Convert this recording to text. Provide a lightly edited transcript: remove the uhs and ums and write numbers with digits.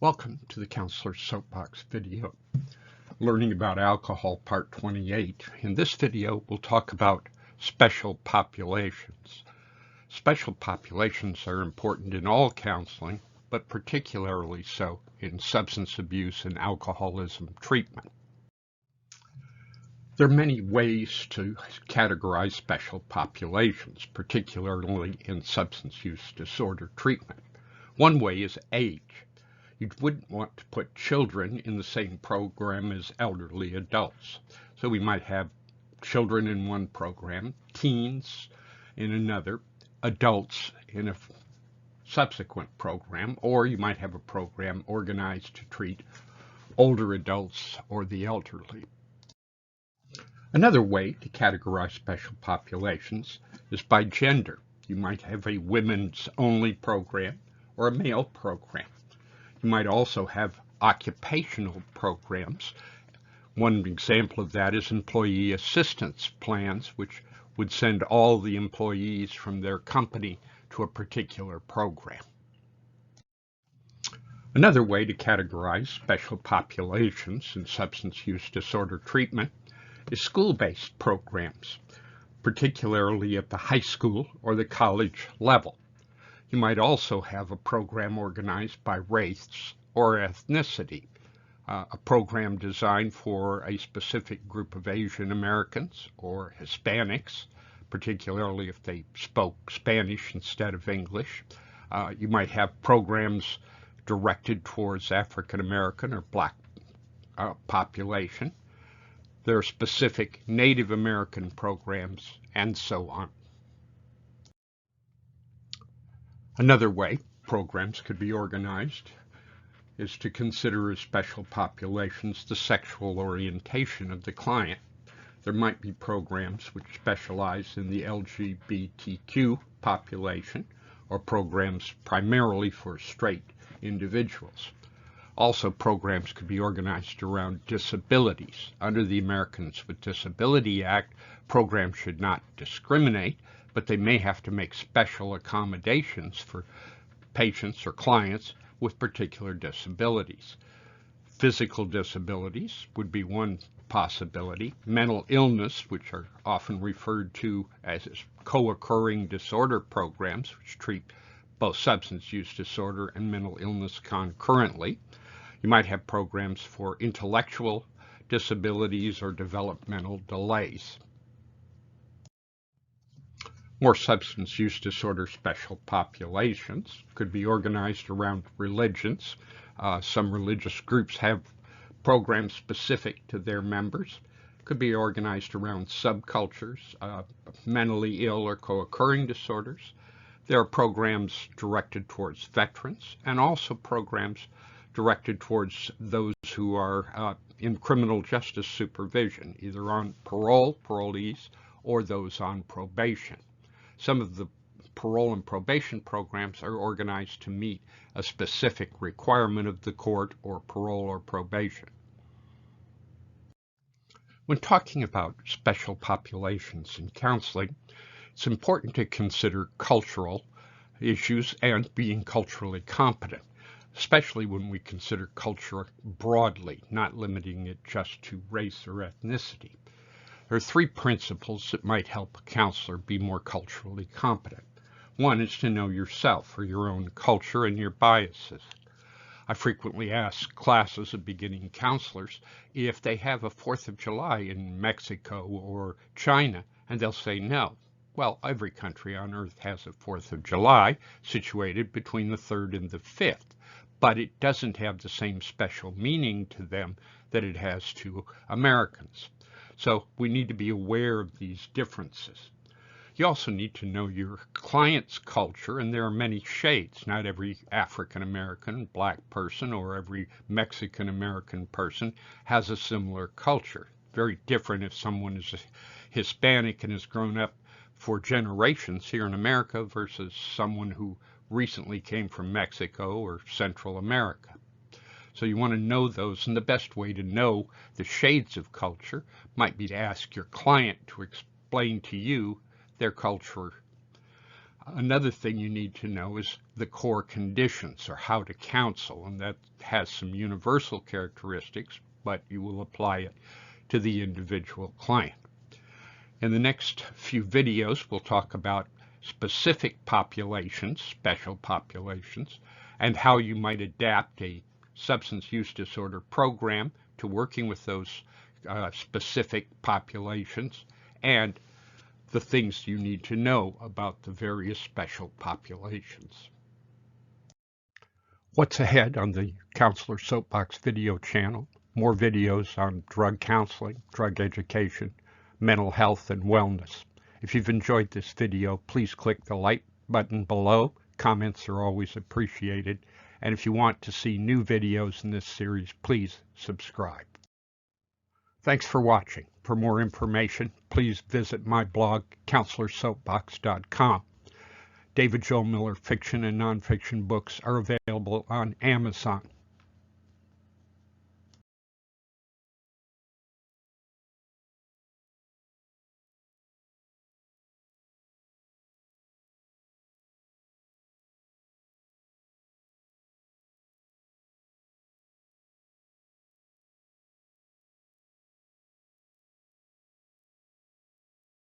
Welcome to the Counselor's Soapbox video, learning about alcohol part 28. In this video, we'll talk about special populations. Special populations are important in all counseling, but particularly so in substance abuse and alcoholism treatment. There are many ways to categorize special populations, particularly in substance use disorder treatment. One way is age. You wouldn't want to put children in the same program as elderly adults. So we might have children in one program, teens in another, adults in a subsequent program, or you might have a program organized to treat older adults or the elderly. Another way to categorize special populations is by gender. You might have a women's only program or a male program. You might also have occupational programs. One example of that is employee assistance plans, which would send all the employees from their company to a particular program. Another way to categorize special populations in substance use disorder treatment is school-based programs, particularly at the high school or the college level. You might also have a program organized by race or ethnicity, a program designed for a specific group of Asian Americans or Hispanics, particularly if they spoke Spanish instead of English. You might have programs directed towards African American or Black population. There are specific Native American programs, and so on. Another way programs could be organized is to consider as special populations the sexual orientation of the client. There might be programs which specialize in the LGBTQ population, or programs primarily for straight individuals. Also, programs could be organized around disabilities. Under the Americans with Disability Act, programs should not discriminate, but they may have to make special accommodations for patients or clients with particular disabilities. Physical disabilities would be one possibility. Mental illness, which are often referred to as co-occurring disorder programs, which treat both substance use disorder and mental illness concurrently. You might have programs for intellectual disabilities or developmental delays. More substance use disorder special populations could be organized around religions. Some religious groups have programs specific to their members. Could be organized around subcultures, mentally ill or co-occurring disorders. There are programs directed towards veterans and also programs directed towards those who are in criminal justice supervision, either on parole, parolees, or those on probation. Some of the parole and probation programs are organized to meet a specific requirement of the court or parole or probation. When talking about special populations in counseling, it's important to consider cultural issues and being culturally competent, especially when we consider culture broadly, not limiting it just to race or ethnicity. There are three principles that might help a counselor be more culturally competent. One is to know yourself or your own culture and your biases. I frequently ask classes of beginning counselors if they have a 4th of July in Mexico or China, and they'll say no. Well, every country on earth has a 4th of July situated between the 3rd and the 5th, but it doesn't have the same special meaning to them that it has to Americans. So we need to be aware of these differences. You also need to know your client's culture, and there are many shades. Not every African American Black person or every Mexican American person has a similar culture. Very different if someone is Hispanic and has grown up for generations here in America versus someone who recently came from Mexico or Central America. So you want to know those, and the best way to know the shades of culture might be to ask your client to explain to you their culture. Another thing you need to know is the core conditions, or how to counsel, and that has some universal characteristics, but you will apply it to the individual client. In the next few videos, we'll talk about specific populations, special populations, and how you might adapt a substance use disorder program to working with those specific populations, and the things you need to know about the various special populations. What's ahead on the Counselor Soapbox video channel? More videos on drug counseling, drug education, mental health, and wellness. If you've enjoyed this video, please click the like button below. Comments are always appreciated. And if you want to see new videos in this series, please subscribe. Thanks for watching. For more information, please visit my blog, Counselorssoapbox.com. David Joel Miller fiction and nonfiction books are available on Amazon.